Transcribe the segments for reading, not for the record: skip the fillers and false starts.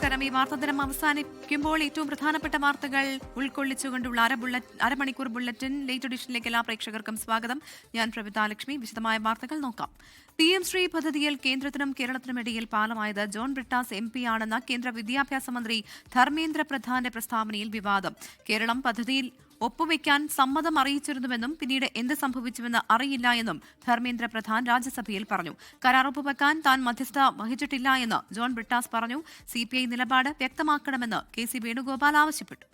നമസ്കാരം. ഈ വാർത്താദിനം അവസാനിക്കുമ്പോൾ ഏറ്റവും പ്രധാനപ്പെട്ട വാർത്തകൾ ഉൾക്കൊള്ളിച്ചുകൊണ്ടുള്ള അരമണിക്കൂർ ബുള്ളറ്റിൻ ലേറ്റ് എഡിഷനിലേക്ക് എല്ലാ പ്രേക്ഷകർക്കും സ്വാഗതം. ഞാൻ പ്രവിത ലക്ഷ്മി. വിശദമായ വാർത്തകൾ നോക്കാം. PM ശ്രീ പദ്ധതിയിൽ കേന്ദ്രത്തിനും കേരളത്തിനുമിടയിൽ പാലമായത് ജോൺ ബ്രിട്ടാസ് MP ആണെന്ന കേന്ദ്ര വിദ്യാഭ്യാസ മന്ത്രി ധർമ്മേന്ദ്ര പ്രധാന്റെ പ്രസ്താവനയിൽ വിവാദം. കേരളം പദ്ധതിയിൽ ഒപ്പുവെക്കാൻ സമ്മതം അറിയിച്ചിരുന്നുവെന്നും പിന്നീട് എന്ത് സംഭവിച്ചുവെന്ന് അറിയില്ല എന്നും ധർമ്മേന്ദ്ര പ്രധാൻ രാജ്യസഭയിൽ പറഞ്ഞു. കരാർ ഒപ്പുവെക്കാൻ താൻ മധ്യസ്ഥത വഹിച്ചിട്ടില്ല എന്ന് ജോൺ ബ്രിട്ടാസ് പറഞ്ഞു. CPI നിലപാട് വ്യക്തമാക്കണമെന്ന് KC വേണുഗോപാൽ ആവശ്യപ്പെട്ടു.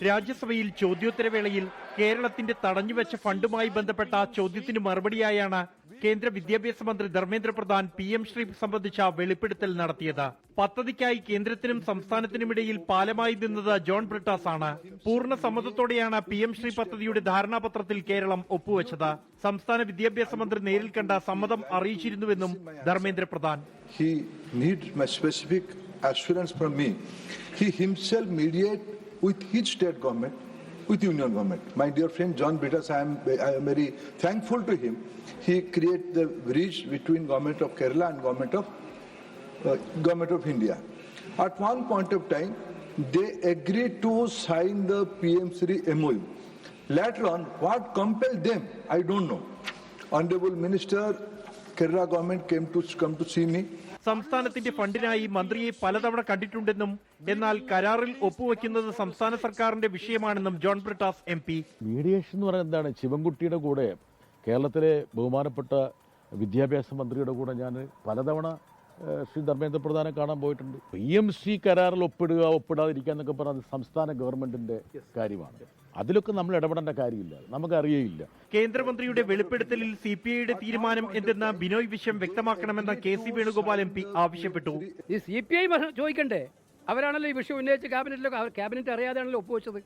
രാജ്യസഭയിൽ ചോദ്യോത്തരവേളയിൽ കേരളത്തിന്റെ തടഞ്ഞുവെച്ച ഫണ്ടുമായി ബന്ധപ്പെട്ട ചോദ്യത്തിന് മറുപടിയായാണ് കേന്ദ്ര വിദ്യാഭ്യാസ മന്ത്രി ധർമ്മേന്ദ്ര പ്രധാൻ PM ശ്രീ സംബന്ധിച്ച വെളിപ്പെടുത്തൽ നടത്തിയത്. പദ്ധതിക്കായി കേന്ദ്രത്തിനും സംസ്ഥാനത്തിനുമിടയിൽ പാലമായി നിന്നത് ജോൺ ബ്രിട്ടാസ് ആണ്. പൂർണ്ണ സമ്മതത്തോടെയാണ് PM ശ്രീ പദ്ധതിയുടെ ധാരണാപത്രത്തിൽ കേരളം ഒപ്പുവെച്ചത്. സംസ്ഥാന വിദ്യാഭ്യാസ മന്ത്രി നേരിൽ കണ്ട സമ്മതം അറിയിച്ചിരുന്നുവെന്നും Dharmendra Pradhan. He needs my specific assurance from me. He himself mediate with his state government, with union government. My dear friend John Brittas, I am very thankful to him. He create the bridge between government of Kerala and government of India. At one point of time, they agreed to sign the PM Shri MOU. Later on, what compelled them, I don't know. Honorable Minister, Kerala government come to see me. സംസ്ഥാനത്തിന്റെ ഫണ്ടിനായി മന്ത്രിയെ പലതവണ കണ്ടിട്ടുണ്ടെന്നും എന്നാൽ കരാറിൽ ഒപ്പുവെക്കുന്നത് സംസ്ഥാന സർക്കാരിന്റെ വിഷയമാണെന്നും John Brittas MP. Mediation എന്ന് പറയുന്നത് എന്താണ്? ശിവൻകുട്ടിയുടെ കൂടെ കേരളത്തിലെ ബഹുമാനപ്പെട്ട വിദ്യാഭ്യാസ മന്ത്രിയുടെ കൂടെ ഞാൻ പലതവണ ശ്രീ ധർമ്മേന്ദ്ര പ്രധാനെ കാണാൻ പോയിട്ടുണ്ട്. PMC കരാറിൽ ഒപ്പിടാതിരിക്കുക എന്നൊക്കെ പറഞ്ഞാൽ സംസ്ഥാന ഗവൺമെന്റിന്റെ കാര്യമാണ്. അതിലൊക്കെ നമ്മൾ ഇടപെടേണ്ട കാര്യമില്ല, നമുക്കറിയില്ല. കേന്ദ്രമന്ത്രിയുടെ വെളിപ്പെടുത്തലിൽ CPIയുടെ തീരുമാനം എന്തെന്ന് ബിനോയ് വിശ്വം വ്യക്തമാക്കണമെന്ന് KC വേണുഗോപാൽ MP ആവശ്യപ്പെട്ടു. ഈ CPI ചോദിക്കണ്ടേ? അവരാണല്ലോ ഈ വിഷയം ഉന്നയിച്ച് ക്യാബിനറ്റ് അറിയാതെയാണല്ലോ ഒപ്പുവെച്ചത്.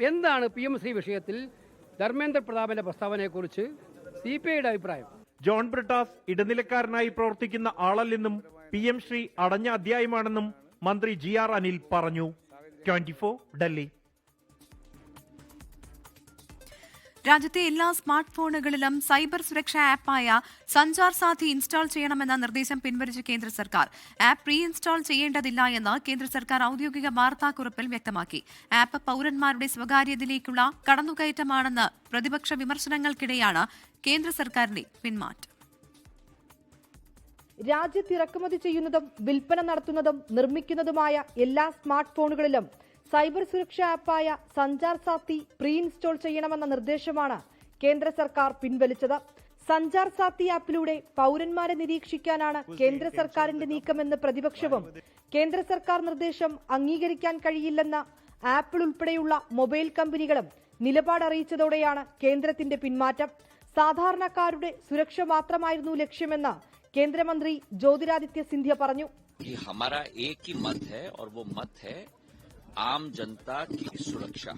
എന്താണ് PMC വിഷയത്തിൽ ധർമ്മേന്ദ്ര പ്രതാപന്റെ പ്രസ്താവനയെക്കുറിച്ച് CPIയുടെ അഭിപ്രായം? ജോൺ ബ്രിട്ടാസ് ഇടനിലക്കാരനായി പ്രവർത്തിക്കുന്ന ആളല്ലെന്നും PM ശ്രീ അടഞ്ഞ അധ്യായമാണെന്നും മന്ത്രി GR അനിൽ പറഞ്ഞു. 24 ഡൽഹി. രാജ്യത്തെ എല്ലാ സ്മാർട്ട് ഫോണുകളിലും സൈബർ സുരക്ഷാ ആപ്പായ സഞ്ചാർ സാഥി ഇൻസ്റ്റാൾ ചെയ്യണമെന്ന നിർദ്ദേശം പിൻവലിച്ച കേന്ദ്ര സർക്കാർ. ആപ്പ് പ്രീ ഇൻസ്റ്റാൾ ചെയ്യേണ്ടതില്ല എന്ന് കേന്ദ്ര സർക്കാർ ഔദ്യോഗിക വാർത്താക്കുറിപ്പിൽ വ്യക്തമാക്കി. ആപ്പ് പൌരന്മാരുടെ സ്വകാര്യതയിലേക്കുള്ള കടന്നുകയറ്റമാണെന്ന് പ്രതിപക്ഷ വിമർശനങ്ങൾക്കിടെയാണ് കേന്ദ്ര സർക്കാരിന്റെ പിന്മാറ്റം. രാജ്യത്ത് ഇറക്കുമതി ചെയ്യുന്നതും വിൽപ്പന നടത്തുന്നതും നിർമ്മിക്കുന്നതുമായ എല്ലാ സ്മാർട്ട് ഫോണുകളിലും സൈബർ സുരക്ഷാ ആപ്പായ സഞ്ചാർ സാത്തി പ്രീ ഇൻസ്റ്റോൾ ചെയ്യണമെന്ന നിർദ്ദേശമാണ് കേന്ദ്ര സർക്കാർ പിൻവലിച്ചത്. സഞ്ചാർ സാത്തി ആപ്പിലൂടെ പൌരന്മാരെ നിരീക്ഷിക്കാനാണ് കേന്ദ്ര സർക്കാരിന്റെ നീക്കമെന്ന് പ്രതിപക്ഷവും കേന്ദ്ര സർക്കാർ നിർദ്ദേശം അംഗീകരിക്കാൻ കഴിയില്ലെന്ന ആപ്പിൾ ഉൾപ്പെടെയുള്ള മൊബൈൽ കമ്പനികളും നിലപാട് അറിയിച്ചതോടെയാണ് കേന്ദ്രത്തിന്റെ പിന്മാറ്റം. സാധാരണക്കാരുടെ സുരക്ഷ മാത്രമായിരുന്നു ലക്ഷ്യമെന്ന് കേന്ദ്രമന്ത്രി ജ്യോതിരാദിത്യ സിന്ധ്യ പറഞ്ഞു. आम जनता की सुरक्षा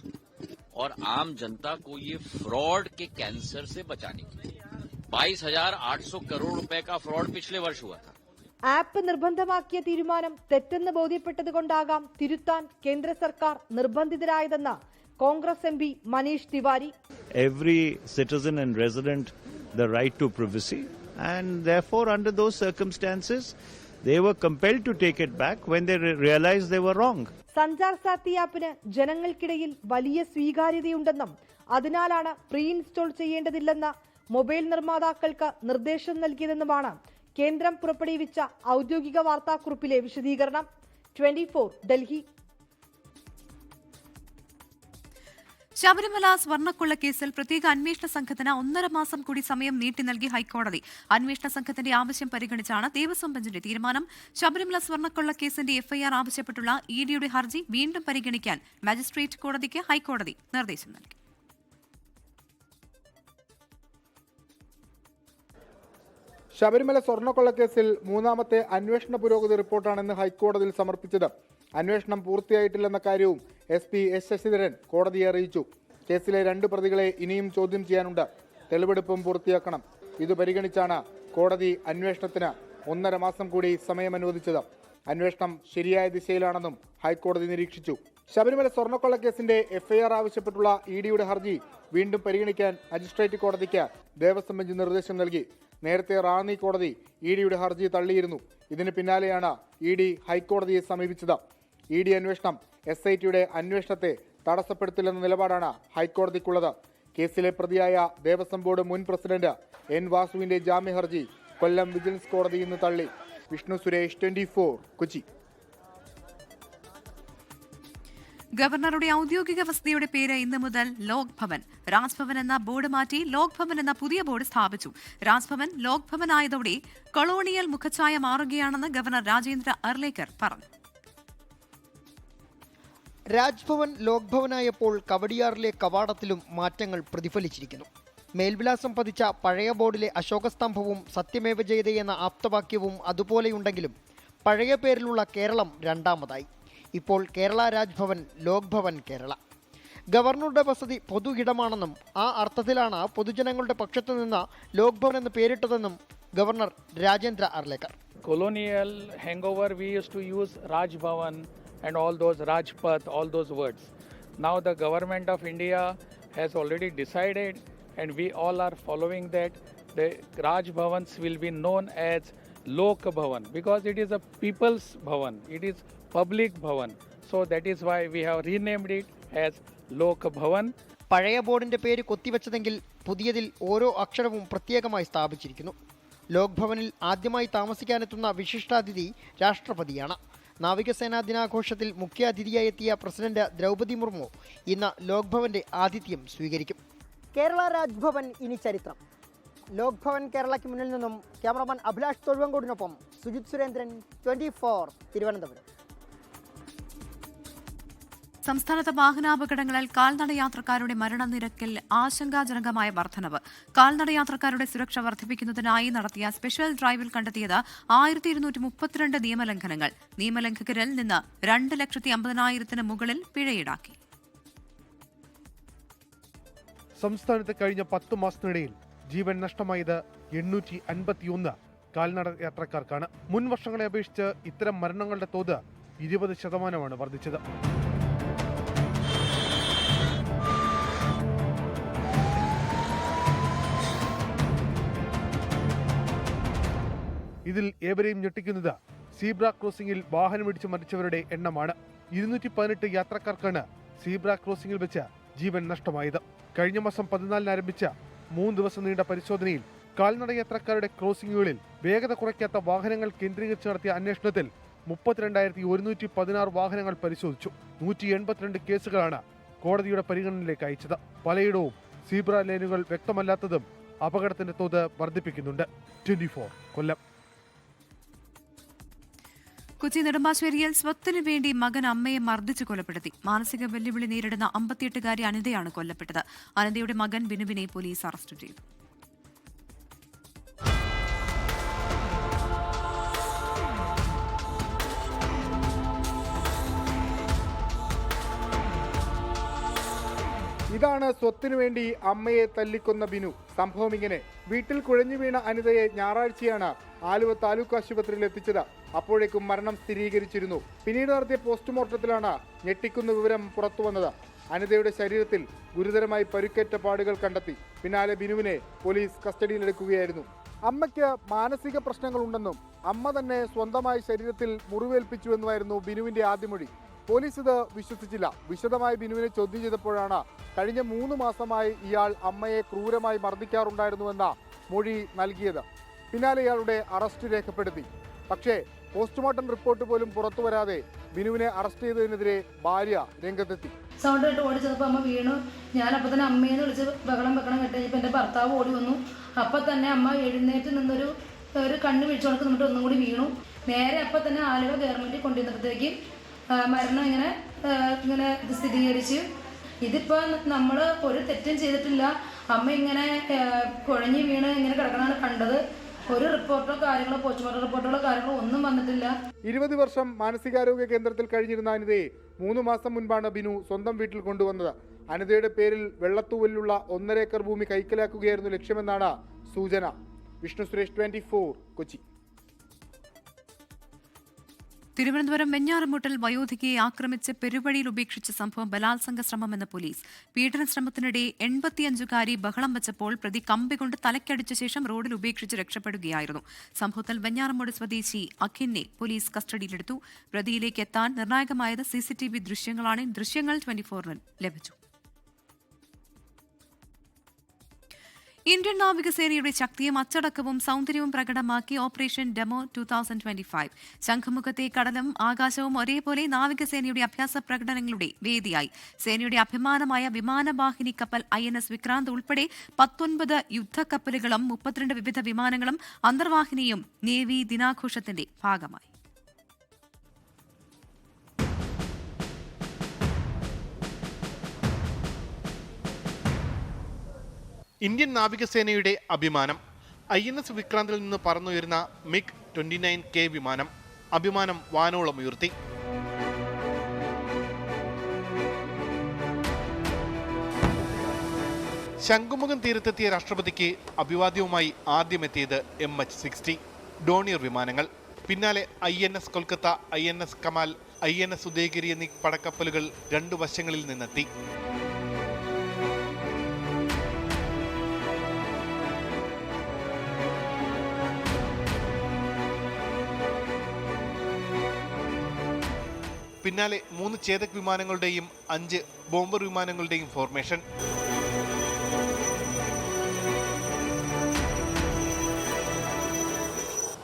और आम जनता को ये फ्रॉड के कैंसर से बचाने के लिए 22,800 करोड़ रुपए का फ्रॉड पिछले वर्ष हुआ था. ആപ്പ് നിർബന്ധമാക്കിയ തീരുമാനം തെറ്റെന്ന് ബോധ്യപ്പെട്ടതുകൊണ്ടാകാം തിരുത്താൻ കേന്ദ്ര സർക്കാർ നിർബന്ധിതരായതെന്ന് Congress MP Manish Tiwari. Every citizen and resident the right to privacy, and therefore under those circumstances they were compelled to take it back when they realized they were wrong. സഞ്ചാർ സാത്തി ആപ്പിന് ജനങ്ങൾക്കിടയിൽ വലിയ സ്വീകാര്യതയുണ്ടെന്നും അതിനാലാണ് പ്രീ ഇൻസ്റ്റോൾ ചെയ്യേണ്ടതില്ലെന്ന മൊബൈൽ നിർമ്മാതാക്കൾക്ക് നിർദ്ദേശം നൽകിയതെന്നുമാണ് കേന്ദ്രം പുറപ്പെടുവിച്ച ഔദ്യോഗിക വാർത്താക്കുറിപ്പിലെ വിശദീകരണം. 24 ഡൽഹി. ശബരിമല സ്വർണ്ണക്കൊള്ളക്കേസിൽ പ്രത്യേക അന്വേഷണ സംഘത്തിന് 1.5 മാസം കൂടി സമയം നീട്ടി നൽകി ഹൈക്കോടതി. അന്വേഷണ സംഘത്തിന്റെ ആവശ്യം പരിഗണിച്ചാണ് ദേവസ്വം ബെഞ്ചിന്റെ തീരുമാനം. ശബരിമല സ്വർണ്ണക്കൊള്ളക്കേസിന്റെ FIR ആവശ്യപ്പെട്ടുള്ള EDയുടെ ഹർജി വീണ്ടും പരിഗണിക്കാൻ മജിസ്ട്രേറ്റ് കോടതിക്ക് ഹൈക്കോടതി നിർദ്ദേശം നൽകി. ശബരിമല സ്വർണ്ണക്കൊള്ളക്കേസിൽ 3ാമത്തെ അന്വേഷണ പുരോഗതി റിപ്പോർട്ടാണെന്ന് ഹൈക്കോടതിയിൽ സമർപ്പിച്ചത്. അന്വേഷണം പൂർത്തിയായിട്ടില്ലെന്ന കാര്യവും SP S ശശിധരൻ കോടതിയെ അറിയിച്ചു. കേസിലെ 2 പ്രതികളെ ഇനിയും ചോദ്യം ചെയ്യാനുണ്ട്. തെളിവെടുപ്പും പൂർത്തിയാക്കണം. ഇത് പരിഗണിച്ചാണ് കോടതി അന്വേഷണത്തിന് 1.5 മാസം കൂടി സമയം അനുവദിച്ചത്. അന്വേഷണം ശരിയായ ദിശയിലാണെന്നും ഹൈക്കോടതി നിരീക്ഷിച്ചു. ശബരിമല സ്വർണ്ണക്കൊള്ളക്കേസിന്റെ FIR ആവശ്യപ്പെട്ടുള്ള EDയുടെ ഹർജി വീണ്ടും പരിഗണിക്കാൻ മജിസ്ട്രേറ്റ് കോടതിക്ക് ദേവസ്വം ബെഞ്ച് നിർദ്ദേശം നൽകി. നേരത്തെ റാന്നി കോടതി ഇഡിയുടെ ഹർജി തള്ളിയിരുന്നു. ഇതിന് പിന്നാലെയാണ് ഇഡി ഹൈക്കോടതിയെ സമീപിച്ചത്. ഇഡി അന്വേഷണം SITയുടെ അന്വേഷണത്തെ തടസ്സപ്പെടുത്തില്ലെന്ന നിലപാടാണ് ഹൈക്കോടതിക്കുള്ളത്. കേസിലെ പ്രതിയായ ദേവസ്വം ബോർഡ് മുൻ പ്രസിഡന്റ് N വാസുവിന്റെ ജാമ്യ ഹർജി കൊല്ലം വിജിലൻസ് കോടതി ഇന്ന് തള്ളി. വിഷ്ണു സുരേഷ്, 24, കൊച്ചി. ഗവർണറുടെ ഔദ്യോഗിക വസതിയുടെ പേര് ഇന്ന് മുതൽ ലോക് ഭവൻ. രാജ്ഭവൻ എന്ന ബോർഡ് മാറ്റി ലോക് ഭവൻ എന്ന പുതിയ ബോർഡ് സ്ഥാപിച്ചു. രാജ്ഭവൻ ലോക് ഭവൻ ആയതോടെ കൊളോണിയൽ മുഖച്ഛായ മാറുകയാണെന്ന് ഗവർണർ രാജേന്ദ്ര അർലേക്കർ പറഞ്ഞു. രാജ്ഭവൻ ലോക് ഭവനായപ്പോൾ കവടിയാറിലെ കവാടത്തിലും മാറ്റങ്ങൾ പ്രതിഫലിച്ചിരിക്കുന്നു. മേൽവിലാസം പതിച്ച പഴയ ബോർഡിലെ അശോകസ്തംഭവും സത്യമേവ ജയതേ എന്ന ആപ്തവാക്യവും അതുപോലെയുണ്ടെങ്കിലും പഴയ പേരിലുള്ള കേരളം രണ്ടാമതായി. ഇപ്പോൾ കേരള രാജ്ഭവൻ ലോക് ഭവൻ കേരള. ഗവർണറുടെ വസതി പൊതു ഇടമാണെന്നും ആ അർത്ഥത്തിലാണ് പൊതുജനങ്ങളുടെ പക്ഷത്തു നിന്ന് ലോക് ഭവൻ എന്ന് പേരിട്ടതെന്നും governor Rajendra Arlekar. Colonial hangover, we used to use Raj Bhavan and all those Rajpath, all those words. Now the government of India has already decided, and we all are following that, the Raj Bhavans will be known as Lok Bhavan because it is a people's Bhavan, it is public Bhavan. So that is why we have renamed it as Lok Bhavan. പഴയ ബോർഡിന്റെ പേര് കൊത്തിവെച്ചതെങ്കിൽ പുതിയതിൽ ഓരോ അക്ഷരവും പ്രത്യേകമായി സ്ഥാപിച്ചിരിക്കുന്നു. ലോക് ഭവനിൽ ആദ്യമായി താമസിക്കാനെത്തുന്ന വിശിഷ്ടാതിഥി രാഷ്ട്രപതിയാണ്. നാവികസേനാ ദിനാഘോഷത്തിൽ മുഖ്യാതിഥിയായി എത്തിയ പ്രസിഡന്റ് ദ്രൗപദി മുർമു ഇന്ന് ലോക് ഭവന്റെ ആതിഥ്യം സ്വീകരിക്കും. കേരള രാജ്ഭവൻ ഇനി ചരിത്രം. ലോക് ഭവൻ കേരളയ്ക്ക് മുന്നിൽ നിന്നും ക്യാമറമാൻ അഭിലാഷ് തൊഴുവങ്കോടിനൊപ്പം സുജിത് സുരേന്ദ്രൻ, 24, തിരുവനന്തപുരം. സംസ്ഥാനത്ത് വാഹനാപകടങ്ങളിൽ കാൽനടയാത്രക്കാരുടെ മരണനിരക്കിൽ ആശങ്കാജനകമായ വർധനവ്. കാൽനടയാത്രക്കാരുടെ സുരക്ഷ വർദ്ധിപ്പിക്കുന്നതിനായി നടത്തിയ സ്പെഷ്യൽ ഡ്രൈവിൽ കണ്ടെത്തിയത് 1232 നിയമലംഘനങ്ങൾ. നിയമലംഘകരിൽ നിന്ന് 2,50,000 മുകളിൽ പിഴ ഈടാക്കി. സംസ്ഥാനത്ത് കഴിഞ്ഞ 10 മാസത്തിനിടയിൽ ജീവൻ നഷ്ടമായത് 851 കാൽനട യാത്രക്കാർക്കാണ്. മുൻ വർഷങ്ങളെ അപേക്ഷിച്ച് ഇത്തരം മരണങ്ങളുടെ തോത് 20% വർദ്ധിച്ചത്. ഇതിൽ ഏവരെയും ഞെട്ടിക്കുന്നത് സീബ്ര ക്രോസിംഗിൽ വാഹനമിടിച്ച് മരിച്ചവരുടെ എണ്ണമാണ്. 218 യാത്രക്കാർക്കാണ് സീബ്ര ക്രോസിംഗിൽ വെച്ച് ജീവൻ നഷ്ടമായത്. കഴിഞ്ഞ മാസം 14 ആരംഭിച്ച 3 ദിവസം നീണ്ട പരിശോധനയിൽ കാൽനട യാത്രക്കാരുടെ ക്രോസിംഗുകളിൽ വേഗത കുറയ്ക്കാത്ത വാഹനങ്ങൾ കേന്ദ്രീകരിച്ച് നടത്തിയ അന്വേഷണത്തിൽ 32,116 വാഹനങ്ങൾ പരിശോധിച്ചു. 182 കേസുകളാണ് കോടതിയുടെ പരിഗണനയിലേക്ക് അയച്ചത്. പലയിടവും സീബ്ര ലൈനുകൾ വ്യക്തമല്ലാത്തതും അപകടത്തിന്റെ തോത് വർദ്ധിപ്പിക്കുന്നുണ്ട്. 24, കൊല്ലം. കൊച്ചി നെടുമ്പാശ്ശേരിയിൽ സ്വത്തിനു വേണ്ടി മകൻ അമ്മയെ മർദ്ദിച്ച് കൊലപ്പെടുത്തി. മാനസിക വെല്ലുവിളി നേരിടുന്ന 58-കാരി അനിതയാണ് കൊല്ലപ്പെട്ടത്. അനിതയുടെ മകൻ ബിനുവിനെ പോലീസ് അറസ്റ്റ് ചെയ്തു. ഇതാണ് സ്വത്തിനു വേണ്ടി അമ്മയെ തല്ലിക്കൊന്ന ബിനു. സംഭവം ഇങ്ങനെ: വീട്ടിൽ കുഴഞ്ഞു വീണ അനിതയെ ഞായറാഴ്ചയാണ് ആലുവ താലൂക്ക് ആശുപത്രിയിൽ എത്തിച്ചത്. അപ്പോഴേക്കും മരണം സ്ഥിരീകരിച്ചിരുന്നു. പിന്നീട് നടത്തിയ പോസ്റ്റ്മോർട്ടത്തിലാണ് ഞെട്ടിക്കുന്ന വിവരം പുറത്തുവന്നത്. അനിതയുടെ ശരീരത്തിൽ ഗുരുതരമായി പരുക്കേറ്റ പാടുകൾ കണ്ടെത്തി. പിന്നാലെ ബിനുവിനെ പോലീസ് കസ്റ്റഡിയിലെടുക്കുകയായിരുന്നു. അമ്മയ്ക്ക് മാനസിക പ്രശ്നങ്ങളുണ്ടെന്നും അമ്മ തന്നെ സ്വന്തമായി ശരീരത്തിൽ മുറിവേൽപ്പിച്ചുവെന്നുമായിരുന്നു ബിനുവിന്റെ ആദ്യമൊഴി. പോലീസ് ഇത് വിശ്വസിച്ചില്ല. വിശദമായി ബിനുവിനെ ചോദ്യം ചെയ്തപ്പോഴാണ് കഴിഞ്ഞ 3 മാസമായി ഇയാൾ അമ്മയെ ക്രൂരമായി മർദ്ദിക്കാറുണ്ടായിരുന്നുവെന്ന മൊഴി നൽകിയത്. പിന്നാലെ ഇയാളുടെ അറസ്റ്റ് രേഖപ്പെടുത്തി. പക്ഷേ പോസ്റ്റ്മോർട്ടം റിപ്പോർട്ട് പോലും പുറത്തു വരാതെ ബിനുവിനെ അറസ്റ്റ് ചെയ്തതിനെതിരെ ഭാര്യ രംഗത്തെത്തി. സൗണ്ട് കേട്ട് ഓടി ചെന്നപ്പോൾ അമ്മ വീണു. ഞാനപ്പോൾ തന്നെ അമ്മയെന്ന് വിളിച്ച് ബഹളം കെട്ടഴിഞ്ഞപ്പോൾ എൻ്റെ ഭർത്താവ് ഓടി വന്നു. അപ്പം തന്നെ അമ്മ എഴുന്നേറ്റ് നിന്നൊരു കണ്ണ് വീഴ്ച കണക്ക് നിന്നിട്ട് ഒന്നും കൂടി വീണു. നേരെ അപ്പം തന്നെ ആലുവ ഗവൺമെൻറ്റിൽ കൊണ്ടുവന്നപ്പോഴത്തേക്ക് മരണം ഇങ്ങനെ സ്ഥിരീകരിച്ച്. ഇതിപ്പോൾ നമ്മൾ ഒരു തെറ്റും ചെയ്തിട്ടില്ല. അമ്മ ഇങ്ങനെ കുഴഞ്ഞു വീണ് ഇങ്ങനെ കിടക്കണമാണ് കണ്ടത്. ഒരു റിപ്പോർട്ടോ കാര്യങ്ങളോ പോസ്റ്റ്മോർട്ടം റിപ്പോർട്ടുകളോ കാര്യങ്ങളോ ഒന്നും വന്നിട്ടില്ല. 20 വർഷം മാനസികാരോഗ്യ കേന്ദ്രത്തിൽ കഴിഞ്ഞിരുന്ന അനിതയെ 3 മാസം മുൻപാണ് ബിനു സ്വന്തം വീട്ടിൽ കൊണ്ടുവന്നത്. അനിതയുടെ പേരിൽ വെള്ളത്തൂവലിലുള്ള 1.5 ഏക്കർ ഭൂമി കൈക്കലാക്കുകയായിരുന്നു ലക്ഷ്യമെന്നാണ് സൂചന. വിഷ്ണു സുരേഷ്, 24, കൊച്ചി. തിരുവനന്തപുരം വെഞ്ഞാറമൂട്ടിൽ വയോധികയെ ആക്രമിച്ച് പെരുവഴിയിൽ ഉപേക്ഷിച്ച സംഭവം ബലാത്സംഗ ശ്രമമെന്ന് പോലീസ്. പീഡന ശ്രമത്തിനിടെ 85-കാരി ബഹളം വെച്ചപ്പോൾ പ്രതി കമ്പി കൊണ്ട് തലയ്ക്കടിച്ച ശേഷം റോഡിൽ ഉപേക്ഷിച്ച് രക്ഷപ്പെടുകയായിരുന്നു. സംഭവത്തിൽ വെഞ്ഞാറമൂട് സ്വദേശി അഖിനെ പോലീസ് കസ്റ്റഡിയിലെടുത്തു. പ്രതിയിലേക്ക് എത്താൻ നിർണായകമായത് CCTV ദൃശ്യങ്ങളാണ്. ദൃശ്യങ്ങൾ 24-ന് ലഭിച്ചു. ഇന്ത്യൻ നാവികസേനയുടെ ശക്തിയും അച്ചടക്കവും സൗന്ദര്യവും പ്രകടമാക്കി ഓപ്പറേഷൻ ഡെമോ 2025. ശംഖുമുഖത്തെ കടലും ആകാശവും ഒരേപോലെ നാവികസേനയുടെ അഭ്യാസ പ്രകടനങ്ങളുടെ വേദിയായി. സേനയുടെ അഭിമാനമായ വിമാനവാഹിനി കപ്പൽ INS വിക്രാന്ത് ഉൾപ്പെടെ 19 യുദ്ധക്കപ്പലുകളും 32 വിവിധ വിമാനങ്ങളും അന്തർവാഹിനിയും നേവി ദിനാഘോഷത്തിന്റെ ഭാഗമായി. ഇന്ത്യൻ നാവികസേനയുടെ അഭിമാനം INS വിക്രാന്തിൽ നിന്ന് പറന്നുയരുന്ന MiG-29K വിമാനം. അഭിമാനം വാനോളമുയർത്തി. ശംഖുമുഖം തീരത്തെത്തിയ രാഷ്ട്രപതിക്ക് അഭിവാദ്യവുമായി ആദ്യമെത്തിയത് MH-60 ഡോണിയർ വിമാനങ്ങൾ. പിന്നാലെ INS Kolkata, INS Kamal, INS Udayagiri എന്നീ പടക്കപ്പലുകൾ 2 വശങ്ങളിൽ നിന്നെത്തി. പിന്നാലെ 3 ചേതക് വിമാനങ്ങളുടെയും 5 ബോംബർ വിമാനങ്ങളുടെയും ഫോർമേഷൻ.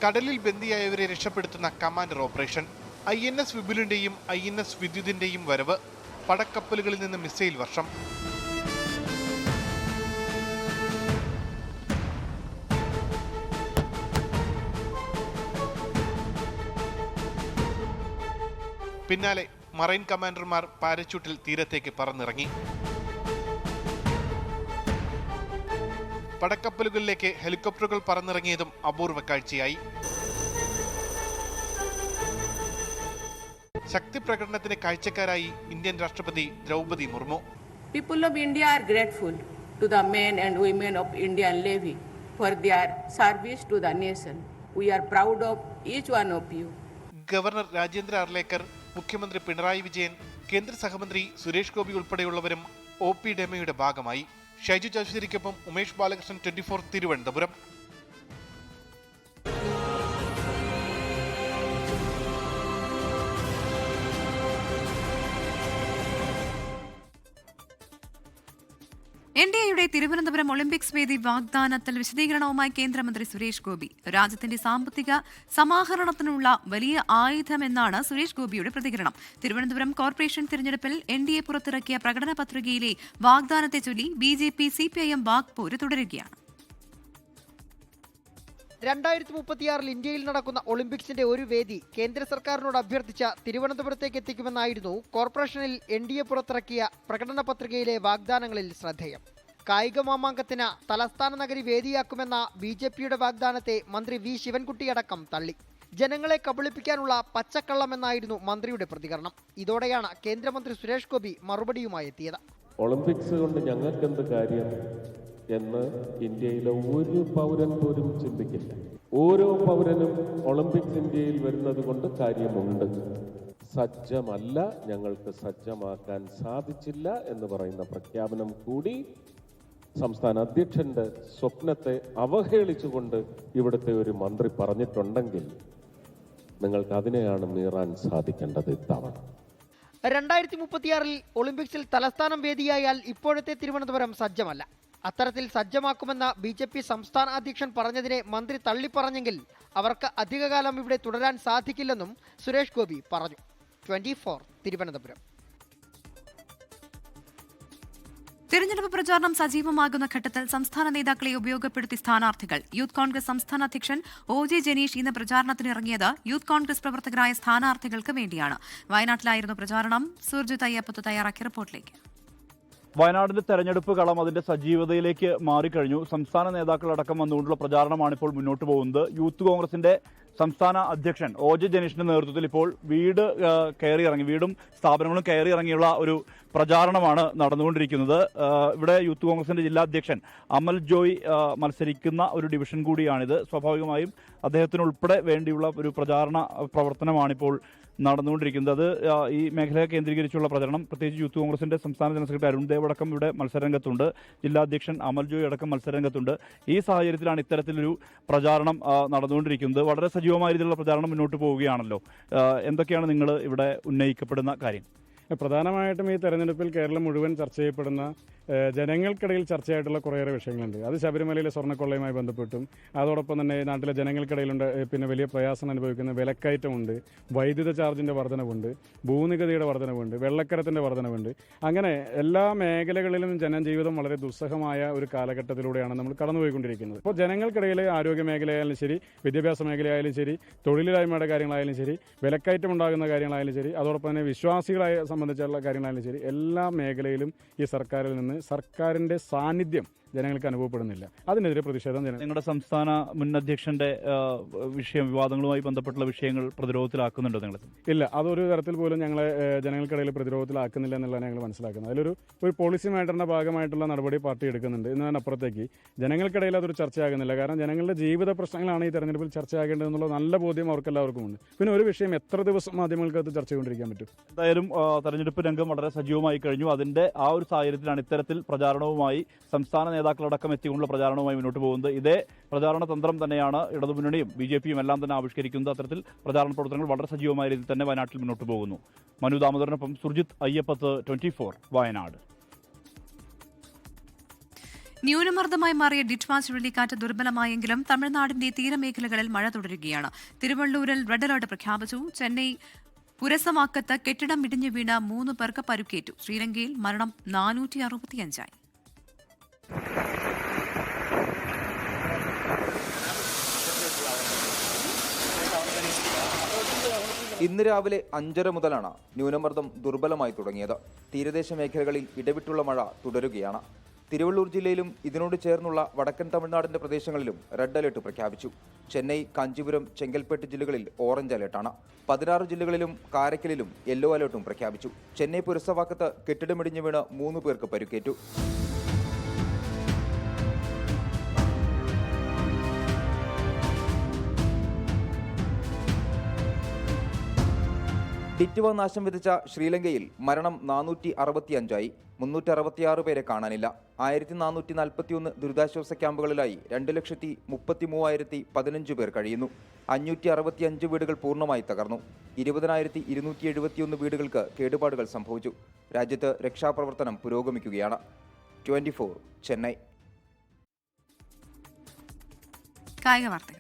കടലിൽ ബന്ദിയായവരെ രക്ഷപ്പെടുത്തുന്ന കമാൻഡർ ഓപ്പറേഷൻ. INS വിപുലിന്റെയും INS വിദ്യുതിന്റെയും വരവ്. പടക്കപ്പലുകളിൽ നിന്ന് മിസൈൽ വർഷം. പിന്നാലെ മറൈൻ കമാൻഡർമാർ പാരച്യൂട്ടിൽ തീരത്തേക്ക് പറന്നിറങ്ങി. പടക്കപ്പലുകളിലേക്ക് ഹെലികോപ്റ്ററുകൾ പറന്നിറങ്ങിയതും അപൂർവ കാഴ്ചയായി. ശക്തി പ്രകടനത്തിന് കാഴ്ചക്കാരായി ഇന്ത്യൻ രാഷ്ട്രപതി Draupadi Murmu. People of India are grateful to the men and women of Indian Navy for their service to the nation. We are proud of each one of you. Governor Rajendra Arlekar, മുഖ്യമന്ത്രി പിണറായി വിജയൻ, കേന്ദ്ര സഹമന്ത്രി സുരേഷ് ഗോപി ഉൾപ്പെടെയുള്ളവരും OP ഡെമോയുടെ ഭാഗമായി. ഷൈജു ചാശ്ശേരിക്കൊപ്പം ഉമേഷ് ബാലകൃഷ്ണൻ, 24 തിരുവനന്തപുരം. NDAയുടെ തിരുവനന്തപുരം ഒളിമ്പിക്സ് വേദി വാഗ്ദാനത്തിൽ വിശദീകരണവുമായി കേന്ദ്രമന്ത്രി സുരേഷ് ഗോപി. രാജ്യത്തിന്റെ സാമ്പത്തിക സമാഹരണത്തിനുള്ള വലിയ ആയുധമെന്നാണ് സുരേഷ് ഗോപിയുടെ പ്രതികരണം. തിരുവനന്തപുരം കോർപ്പറേഷൻ തിരഞ്ഞെടുപ്പിൽ NDA പുറത്തിറക്കിയ പ്രകടന പത്രികയിലെ വാഗ്ദാനത്തെ ചൊല്ലി BJP CPIM വാക്പോര് തുടരുകയാണ്. 2036 ഇന്ത്യയിൽ നടക്കുന്ന ഒളിമ്പിക്സിന്റെ ഒരു വേദി കേന്ദ്ര സർക്കാരിനോട് അഭ്യർത്ഥിച്ച തിരുവനന്തപുരത്തേക്ക് എത്തിക്കുമെന്നായിരുന്നു കോർപ്പറേഷനിൽ NDA പുറത്തിറക്കിയ പ്രകടന പത്രികയിലെ വാഗ്ദാനങ്ങളിൽ ശ്രദ്ധേയം. കായിക മാമാങ്കത്തിന് തലസ്ഥാന നഗരി വേദിയാക്കുമെന്ന BJPയുടെ വാഗ്ദാനത്തെ മന്ത്രി V ശിവൻകുട്ടി അടക്കം തള്ളി. ജനങ്ങളെ കബളിപ്പിക്കാനുള്ള പച്ചക്കള്ളമെന്നായിരുന്നു മന്ത്രിയുടെ പ്രതികരണം. ഇതോടെയാണ് കേന്ദ്രമന്ത്രി സുരേഷ് ഗോപി മറുപടിയുമായി എത്തിയത്. ഒളിമ്പിക്സ് കൊണ്ട് ഞങ്ങൾക്കെന്ത് കാര്യം എന്ന് ഇന്ത്യയിലെ ഒരു പൗരൻ പോലും ചിന്തിക്കില്ല. ഓരോ പൗരനും ഒളിമ്പിക്സ് ഇന്ത്യയിൽ വരുന്നത് കൊണ്ട് കാര്യമുണ്ട്. സജ്ജമല്ല, ഞങ്ങൾക്ക് സജ്ജമാക്കാൻ സാധിച്ചില്ല എന്ന് പറയുന്ന പ്രഖ്യാപനം കൂടി സംസ്ഥാന അധ്യക്ഷന്റെ സ്വപ്നത്തെ അവഹേളിച്ചുകൊണ്ട് ഇവിടുത്തെ ഒരു മന്ത്രി പറഞ്ഞിട്ടുണ്ടെങ്കിൽ നിങ്ങൾക്ക് അതിനെയാണ് മീറാൻ സാധിക്കേണ്ടത് ഇത്തവണ. 2036 ഒളിമ്പിക്സിൽ തലസ്ഥാനം വേദിയായാൽ ഇപ്പോഴത്തെ തിരുവനന്തപുരം സജ്ജമല്ല. അത്തരത്തിൽ സജ്ജമാക്കുമെന്ന BJP സംസ്ഥാന അധ്യക്ഷൻ പറഞ്ഞതിനെ മന്ത്രി തള്ളിപ്പറഞ്ഞെങ്കിൽ അവർക്ക് അധികകാലം ഇവിടെ തുടരാൻ സാധിക്കില്ലെന്നും സുരേഷ് ഗോപി പറഞ്ഞു. 24 തിരുവനന്തപുരം. തിരഞ്ഞെടുപ്പ് പ്രചാരണം സജീവമാകുന്ന ഘട്ടത്തിൽ സംസ്ഥാന നേതാക്കളെ ഉപയോഗപ്പെടുത്തി സ്ഥാനാർത്ഥികൾ. യൂത്ത് കോൺഗ്രസ് സംസ്ഥാന അധ്യക്ഷൻ OJ ജനീഷ് ഇന്ന് പ്രചാരണത്തിനിറങ്ങിയത് യൂത്ത് കോൺഗ്രസ് പ്രവർത്തകരായ സ്ഥാനാർത്ഥികൾക്ക് വേണ്ടിയാണ്. വയനാട്ടിലായിരുന്നു പ്രചാരണം. സുർജിത് അയ്യപ്പത്ത് തയ്യാറാക്കിയ റിപ്പോർട്ടിലേക്ക്. വയനാടിന്റെ തെരഞ്ഞെടുപ്പ് കളം അതിന്റെ സജീവതയിലേക്ക് മാറിക്കഴിഞ്ഞു. സംസ്ഥാന നേതാക്കളടക്കം വന്നുകൊണ്ടുള്ള പ്രചാരണമാണ് ഇപ്പോൾ മുന്നോട്ട് പോകുന്നത്. യൂത്ത് കോൺഗ്രസിന്റെ സംസ്ഥാന അധ്യക്ഷൻ OJ ജനീഷിന്റെ നേതൃത്വത്തിൽ ഇപ്പോൾ വീടും സ്ഥാപനങ്ങളും കയറി ഇറങ്ങിയുള്ള ഒരു പ്രചാരണമാണ് നടന്നുകൊണ്ടിരിക്കുന്നത്. ഇവിടെ യൂത്ത് കോൺഗ്രസിന്റെ ജില്ലാ അധ്യക്ഷൻ അമൽ ജോയ് മത്സരിക്കുന്ന ഒരു ഡിവിഷൻ കൂടിയാണിത്. സ്വാഭാവികമായും അദ്ദേഹത്തിനുൾപ്പെടെ വേണ്ടിയുള്ള ഒരു പ്രചാരണ പ്രവർത്തനമാണിപ്പോൾ നടന്നുകൊണ്ടിരിക്കുന്നത്. അത് ഈ മേഖലയെ കേന്ദ്രീകരിച്ചുള്ള പ്രചരണം, പ്രത്യേകിച്ച് യൂത്ത് കോൺഗ്രസിന്റെ സംസ്ഥാന ജനറൽ സെക്രട്ടറി അരുൺ ദേവ് അടക്കം ഇവിടെ മത്സരരംഗത്തുണ്ട്. ജില്ലാ അധ്യക്ഷൻ അമൽ ജോയ് അടക്കം മത്സരരംഗത്തുണ്ട്. ഈ സാഹചര്യത്തിലാണ് ഇത്തരത്തിലൊരു പ്രചാരണം നടന്നുകൊണ്ടിരിക്കുന്നത്. വളരെ സജീവമായ രീതിയിലുള്ള പ്രചാരണം മുന്നോട്ട് പോവുകയാണല്ലോ. എന്തൊക്കെയാണ് നിങ്ങൾ ഇവിടെ ഉന്നയിക്കപ്പെടുന്ന കാര്യം? പ്രധാനമായിട്ടും ഈ തെരഞ്ഞെടുപ്പിൽ കേരളം മുഴുവൻ ചർച്ച ചെയ്യപ്പെടുന്ന ജനങ്ങൾക്കിടയിൽ ചർച്ചയായിട്ടുള്ള കുറേയേറെ വിഷയങ്ങളുണ്ട്. അത് ശബരിമലയിലെ സ്വർണ്ണക്കൊള്ളയുമായി ബന്ധപ്പെട്ടും അതോടൊപ്പം തന്നെ നാട്ടിലെ ജനങ്ങൾക്കിടയിലുണ്ട് വലിയ പ്രയാസം അനുഭവിക്കുന്ന വിലക്കയറ്റമുണ്ട്, വൈദ്യുത ചാർജിൻ്റെ വർധനവുണ്ട്, ഭൂനികുതിയുടെ വർധനവുണ്ട്, വെള്ളക്കരത്തിൻ്റെ വർധനവുണ്ട്. അങ്ങനെ എല്ലാ മേഖലകളിലും ജനജീവിതം വളരെ ദുസ്സഹമായ ഒരു കാലഘട്ടത്തിലൂടെയാണ് നമ്മൾ കടന്നുപോയിക്കൊണ്ടിരിക്കുന്നത്. അപ്പോൾ ജനങ്ങൾക്കിടയിൽ ആരോഗ്യ മേഖലയായാലും ശരി, വിദ്യാഭ്യാസ മേഖലയായാലും ശരി, തൊഴിലില്ലായ്മയുടെ കാര്യങ്ങളായാലും ശരി, വിലക്കയറ്റം ഉണ്ടാകുന്ന കാര്യങ്ങളായാലും ശരി, അതോടൊപ്പം തന്നെ വിശ്വാസികളെ സംബന്ധിച്ചുള്ള കാര്യങ്ങളായാലും ശരി, എല്ലാ മേഖലയിലും ഈ സർക്കാരിൽ നിന്ന് സർക്കാരിന്റെ സാന്നിധ്യം ജനങ്ങൾക്ക് അനുഭവപ്പെടുന്നില്ല. അതിനെതിരെ പ്രതിഷേധം നിങ്ങളുടെ സംസ്ഥാന മുൻ അധ്യക്ഷന്റെ വിവാദങ്ങളുമായി ബന്ധപ്പെട്ടുള്ള വിഷയങ്ങൾ പ്രതിരോധത്തിലാക്കുന്നുണ്ടോ നിങ്ങൾ? ഇല്ല, അതൊരു തരത്തിൽ പോലും ഞങ്ങളെ ജനങ്ങൾക്കിടയിൽ പ്രതിരോധത്തിലാക്കുന്നില്ല എന്നുള്ളതാണ് ഞങ്ങൾ മനസ്സിലാക്കുന്നത്. അതിലൊരു പോളിസി മാറ്ററിന്റെ ഭാഗമായിട്ടുള്ള നടപടി പാർട്ടി എടുക്കുന്നുണ്ട്. എന്നതിനപ്പുറത്തേക്ക് ജനങ്ങൾക്കിടയിൽ അതൊരു ചർച്ചയാകുന്നില്ല. കാരണം ജനങ്ങളുടെ ജീവിത പ്രശ്നങ്ങളാണ് ഈ തെരഞ്ഞെടുപ്പിൽ ചർച്ചയാകേണ്ടതെന്നുള്ള നല്ല ബോധ്യം അവർക്കെല്ലാവർക്കും ഉണ്ട്. പിന്നെ ഒരു വിഷയം എത്ര ദിവസം മാധ്യമങ്ങൾക്ക് അത് ചർച്ച ചെയ്തുകൊണ്ടിരിക്കാൻ പറ്റും? എന്തായാലും തെരഞ്ഞെടുപ്പ് രംഗം വളരെ സജീവമായി കഴിഞ്ഞു. അതിന്റെ ആ ഒരു സാഹചര്യത്തിലാണ് ഇത്തരത്തിൽ പ്രചാരണവുമായി സംസ്ഥാന നേതാക്കളടക്കം എത്തിക്കൊണ്ടുള്ള പ്രചാരണവുമായി മുന്നോട്ട് പോകുന്നത്. ഇതേ പ്രചാരണ തന്ത്രം തന്നെയാണ് ഇടതുമുന്നണിയും BJPയും എല്ലാം തന്നെ ആവിഷ്കരിക്കുന്നത്. അത്തരത്തിൽ പ്രചാരണ പ്രവർത്തനങ്ങൾ വളരെ സജീവമായ രീതിയിൽ തന്നെ വയനാട്ടിൽ മുന്നോട്ട് പോകുന്നു. മനു ദാമോദരനൊപ്പം സുർജിത് അയ്യപ്പത്ത്, 24 വയനാട്. ന്യൂനമർദ്ദമായി മാറിയ ഡിറ്റ്മ ചുഴലിക്കാറ്റ് ദുർബലമായെങ്കിലും തമിഴ്നാടിന്റെ തീരമേഖലകളിൽ മഴ തുടരുകയാണ്. തിരുവള്ളൂരിൽ റെഡ് അലർട്ട് പ്രഖ്യാപിച്ചു. ചെന്നൈ പുരസവാക്കത്ത് കെട്ടിടം ഇടിഞ്ഞു വീണ് 3 പേർക്ക് പരുക്കേറ്റു. ശ്രീലങ്കയിൽ മരണം 465. ഇന്ന് രാവിലെ 5:30 മുതലാണ് ന്യൂനമർദ്ദം ദുർബലമായി തുടങ്ങിയത്. തീരദേശ മേഖലകളിൽ ഇടവിട്ടുള്ള മഴ തുടരുകയാണ്. തിരുവള്ളൂർ ജില്ലയിലും ഇതിനോട് ചേർന്നുള്ള വടക്കൻ തമിഴ്നാടിന്റെ പ്രദേശങ്ങളിലും റെഡ് അലർട്ട് പ്രഖ്യാപിച്ചു. ചെന്നൈ, കാഞ്ചീപുരം, ചെങ്കൽപ്പെട്ട് ജില്ലകളിൽ ഓറഞ്ച് അലർട്ടാണ്. 16 ജില്ലകളിലും കാരക്കലിലും യെല്ലോ അലർട്ടും പ്രഖ്യാപിച്ചു. ചെന്നൈ പുരസവാക്കത്ത് കെട്ടിടമിടിഞ്ഞു വീണ് 3 പേർക്ക് പരുക്കേറ്റു. ഡിറ്റ്വ നാശം വിതച്ച ശ്രീലങ്കയിൽ മരണം 465ആയി. 366 പേരെ കാണാനില്ല. 1441 ദുരിതാശ്വാസ ക്യാമ്പുകളിലായി 2,33,015 പേർ കഴിയുന്നു. 565 വീടുകൾ പൂർണ്ണമായി തകർന്നു. 20,271 വീടുകൾക്ക് കേടുപാടുകൾ സംഭവിച്ചു. രാജ്യത്ത് രക്ഷാപ്രവർത്തനം പുരോഗമിക്കുകയാണ്. 24 ചെന്നൈ. കായിക വാർത്തകൾ.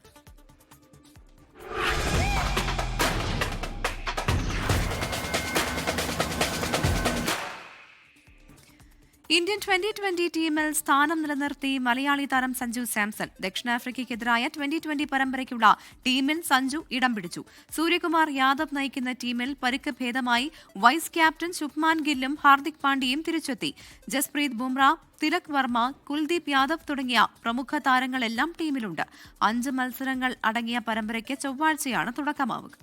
ഇന്ത്യൻ 2020 ടീമിൽ സ്ഥാനം നിലനിർത്തി മലയാളി താരം സഞ്ജു സാംസൺ. ദക്ഷിണാഫ്രിക്കയ്ക്കെതിരായ 2020 പരമ്പരയ്ക്കുള്ള ടീമിൽ സഞ്ജു ഇടം പിടിച്ചു. സൂര്യകുമാർ യാദവ് നയിക്കുന്ന ടീമിൽ പരിക്ക് ഭേദമായി വൈസ് ക്യാപ്റ്റൻ ശുഭ്മാൻ ഗില്ലും ഹാർദിക് പാണ്ഡ്യയും തിരിച്ചെത്തി. ജസ്പ്രീത് ബുംറ, തിലക് വർമ്മ, കുൽദീപ് യാദവ് തുടങ്ങിയ പ്രമുഖ താരങ്ങളെല്ലാം ടീമിലുണ്ട്. 5 മത്സരങ്ങൾ അടങ്ങിയ പരമ്പരയ്ക്ക് ചൊവ്വാഴ്ചയാണ് തുടക്കമാവുക.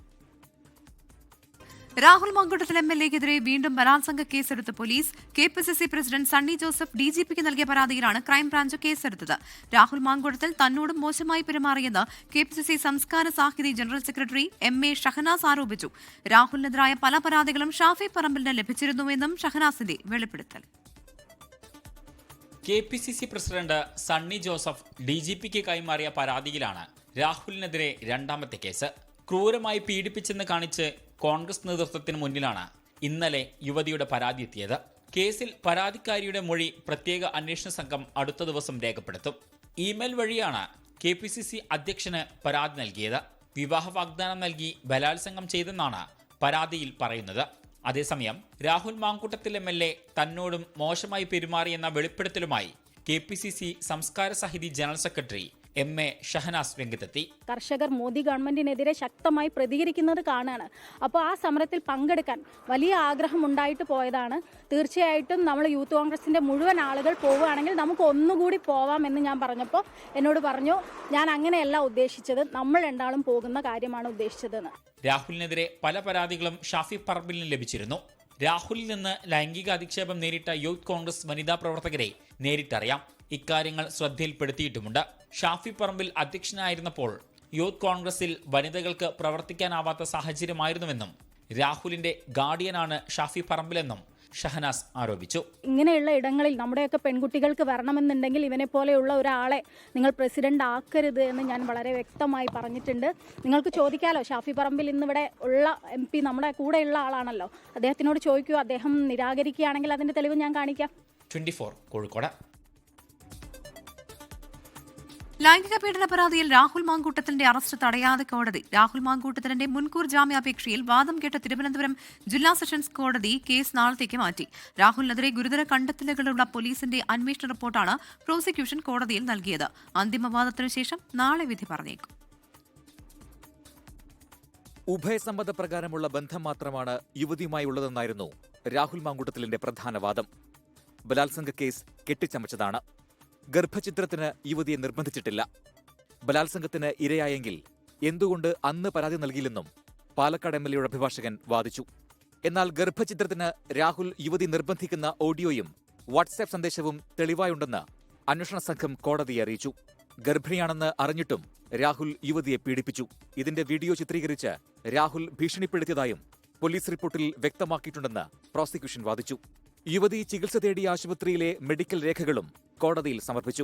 രാഹുൽ മാങ്കൂട്ടത്തിൽ MLA-ക്കെതിരെ വീണ്ടും ബലാത്സംഗ കേസെടുത്ത പോലീസ്. KPCC പ്രസിഡന്റ് സണ്ണി ജോസഫ് DGPക്ക് നൽകിയ പരാതിയിലാണ് ക്രൈംബ്രാഞ്ച് കേസെടുത്തത്. രാഹുൽ മാങ്കൂട്ടത്തിൽ തന്നോടും മോശമായി പെരുമാറിയെന്ന് KPCC സംസ്കാര Sahithi general secretary MA Shahnaz ആരോപിച്ചു. രാഹുലിനെതിരായ പല പരാതികളും ഷാഫി പറമ്പിലിന് ലഭിച്ചിരുന്നുവെന്നും ഷഹനാസിന്റെ വെളിപ്പെടുത്തൽ. KPCC പ്രസിഡന്റ് സണ്ണി ജോസഫ് DGPക്ക് കൈമാറിയ പരാതിയിലാണ് രാഹുലിനെതിരെ രണ്ടാമത്തെ കേസ്. ക്രൂരമായി പീഡിപ്പിച്ചെന്ന് കാണിച്ച് കോൺഗ്രസ് നേതൃത്വത്തിന് മുന്നിലാണ് ഇന്നലെ യുവതിയുടെ പരാതി എത്തിയത്. കേസിൽ പരാതിക്കാരിയുടെ മൊഴി പ്രത്യേക അന്വേഷണ സംഘം അടുത്ത ദിവസം രേഖപ്പെടുത്തും. ഇമെയിൽ വഴിയാണ് KPCC അധ്യക്ഷന് പരാതി നൽകിയത്. വിവാഹ വാഗ്ദാനം നൽകി ബലാത്സംഗം ചെയ്തെന്നാണ് പരാതിയിൽ പറയുന്നത്. അതേസമയം രാഹുൽ മാങ്കൂട്ടത്തിൽ MLA തന്നോടും മോശമായി പെരുമാറിയെന്ന വെളിപ്പെടുത്തലുമായി KPCC സംസ്കാര Sahithi general secretary MA Shahnaz രംഗത്തെത്തി. കർഷകർ മോദി ഗവൺമെന്റിനെതിരെ ശക്തമായി പ്രതികരിക്കുന്നത് കാണാണ്. അപ്പോൾ ആ സമരത്തിൽ പങ്കെടുക്കാൻ വലിയ ആഗ്രഹം ഉണ്ടായിട്ട് പോയതാണ്. തീർച്ചയായിട്ടും നമ്മൾ യൂത്ത് കോൺഗ്രസിന്റെ മുഴുവൻ ആളുകൾ പോവുകയാണെങ്കിൽ നമുക്ക് ഒന്നുകൂടി പോവാമെന്ന് ഞാൻ പറഞ്ഞപ്പോൾ എന്നോട് പറഞ്ഞു, ഞാൻ അങ്ങനെയല്ല ഉദ്ദേശിച്ചത്, നമ്മൾ രണ്ടാളും പോകുന്ന കാര്യമാണ് ഉദ്ദേശിച്ചതെന്ന്. രാഹുലിനെതിരെ പല പരാതികളും ഷാഫി പറമ്പിലിന് ലഭിച്ചിരുന്നു. രാഹുലിൽ നിന്ന് ലൈംഗിക അധിക്ഷേപം നേരിട്ട യൂത്ത് കോൺഗ്രസ് വനിതാ പ്രവർത്തകരെ നേരിട്ടറിയാം. ഇക്കാര്യങ്ങൾ ശ്രദ്ധയിൽപ്പെടുത്തിയിട്ടുമുണ്ട്. ഷാഫി പറമ്പിൽ അധ്യക്ഷനായിരുന്നപ്പോൾ യൂത്ത് കോൺഗ്രസിൽ വനിതകൾക്ക് പ്രവർത്തിക്കാനാവാത്ത സാഹചര്യമായിരുന്നുവെന്നും രാഹുലിന്റെ ഗാർഡിയനാണ് ഷാഫി പറമ്പിലെന്നും ഷഹനാസ് ആരോപിച്ചു. ഇങ്ങനെയുള്ള ഇടങ്ങളിൽ നമ്മുടെയൊക്കെ പെൺകുട്ടികൾക്ക് വരണമെന്നുണ്ടെങ്കിൽ ഇവനെ പോലെയുള്ള ഒരാളെ നിങ്ങൾ പ്രസിഡന്റ് ആക്കരുത് എന്ന് ഞാൻ വളരെ വ്യക്തമായി പറഞ്ഞിട്ടുണ്ട്. നിങ്ങൾക്ക് ചോദിക്കാലോ, ഷാഫി പറമ്പിൽ ഇന്നിവിടെ ഉള്ള MP നമ്മുടെ കൂടെയുള്ള ആളാണല്ലോ, അദ്ദേഹത്തിനോട് ചോദിക്കൂ. അദ്ദേഹം നിരാകരിക്കുകയാണെങ്കിൽ അതിന്റെ തെളിവ് ഞാൻ കാണിക്കാം. 24 കോഴിക്കോട്. ലൈംഗിക പീഡന പരാതിയിൽ രാഹുൽ മാങ്കൂട്ടത്തിന്റെ അറസ്റ്റ് തടയാതെ കോടതി. രാഹുൽ മാങ്കൂട്ടത്തിന്റെ മുൻകൂർ ജാമ്യാപേക്ഷയിൽ വാദം കേട്ട തിരുവനന്തപുരം ജില്ലാ സെഷൻസ് കോടതി കേസ് നാളത്തേക്ക് മാറ്റി. രാഹുലിനെതിരെ ഗുരുതര കണ്ടെത്തലുകളുള്ള പോലീസിന്റെ അന്വേഷണ റിപ്പോർട്ടാണ് പ്രോസിക്യൂഷൻ കോടതിയിൽ നൽകിയത്. അന്തിമവാദത്തിനു ശേഷം നാളെ വിധി പറഞ്ഞേക്കും. ഉഭയസമ്മതപ്രകാരമുള്ള ബന്ധം മാത്രമാണ് യുവതിയുമായി ഉള്ളതെന്നായിരുന്നു രാഹുൽ മാങ്കൂട്ടത്തിലിന്റെ പ്രധാന വാദം. ബലാത്സംഗ കേസ് കെട്ടിച്ചമച്ചതാണ്. ഗർഭചിത്രത്തിന് യുവതിയെ നിർബന്ധിച്ചിട്ടില്ല. ബലാത്സംഗത്തിന് ഇരയായെങ്കിൽ എന്തുകൊണ്ട് അന്ന് പരാതി നൽകിയില്ലെന്നും പാലക്കാട് MLAയുടെ അഭിഭാഷകൻ വാദിച്ചു. എന്നാൽ ഗർഭചിത്രത്തിന് രാഹുൽ യുവതി നിർബന്ധിക്കുന്ന ഓഡിയോയും വാട്സാപ്പ് സന്ദേശവും തെളിവായുണ്ടെന്ന് അന്വേഷണ സംഘം കോടതിയെ അറിയിച്ചു. ഗർഭിണിയാണെന്ന് അറിഞ്ഞിട്ടും രാഹുൽ യുവതിയെ പീഡിപ്പിച്ചു. ഇതിന്റെ വീഡിയോ ചിത്രീകരിച്ച് രാഹുൽ ഭീഷണിപ്പെടുത്തിയതായും പോലീസ് റിപ്പോർട്ടിൽ വ്യക്തമാക്കിയിട്ടുണ്ടെന്ന് പ്രോസിക്യൂഷൻ വാദിച്ചു. യുവതി ചികിത്സ തേടിയ ആശുപത്രിയിലെ മെഡിക്കൽ രേഖകളും കോടതിയിൽ സമർപ്പിച്ചു.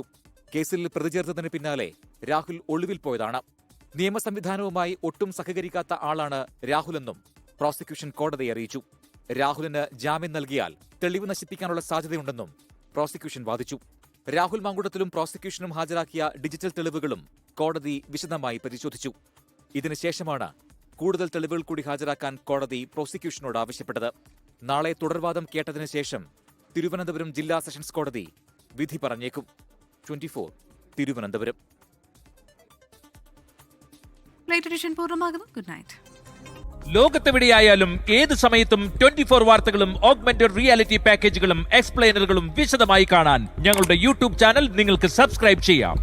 കേസിൽ പ്രതിചേർത്തതിന് പിന്നാലെ രാഹുൽ ഒളിവിൽ പോയതാണ്. നിയമസംവിധാനവുമായി ഒട്ടും സഹകരിക്കാത്ത ആളാണ് രാഹുലെന്നും പ്രോസിക്യൂഷൻ കോടതിയെ അറിയിച്ചു. രാഹുലിന് ജാമ്യം നൽകിയാൽ തെളിവ് നശിപ്പിക്കാനുള്ള സാധ്യതയുണ്ടെന്നും പ്രോസിക്യൂഷൻ വാദിച്ചു. രാഹുൽ മാങ്കൂട്ടത്തിലും പ്രോസിക്യൂഷനും ഹാജരാക്കിയ ഡിജിറ്റൽ തെളിവുകളും കോടതി വിശദമായി പരിശോധിച്ചു. ഇതിനുശേഷമാണ് കൂടുതൽ തെളിവുകൾ കൂടി ഹാജരാക്കാൻ കോടതി പ്രോസിക്യൂഷനോട് ആവശ്യപ്പെട്ടത്. നാളെ തുടർവാദം കേട്ടതിനു ശേഷം തിരുവനന്തപുരം ജില്ലാ സെഷൻസ് കോടതി വിധി പറഞ്ഞേക്കും. 24 തിരുവനന്തപുരം. Good night. ലോകത്തെവിടെയായാലും ഏത് സമയത്തും 24 വാർത്തകളും ഓഗ്മെന്റഡ് റിയാലിറ്റി പാക്കേജുകളും എക്സ്പ്ലെയിനറുകളും വിശദമായി കാണാൻ ഞങ്ങളുടെ യൂട്യൂബ് ചാനൽ നിങ്ങൾക്ക് സബ്സ്ക്രൈബ് ചെയ്യാം.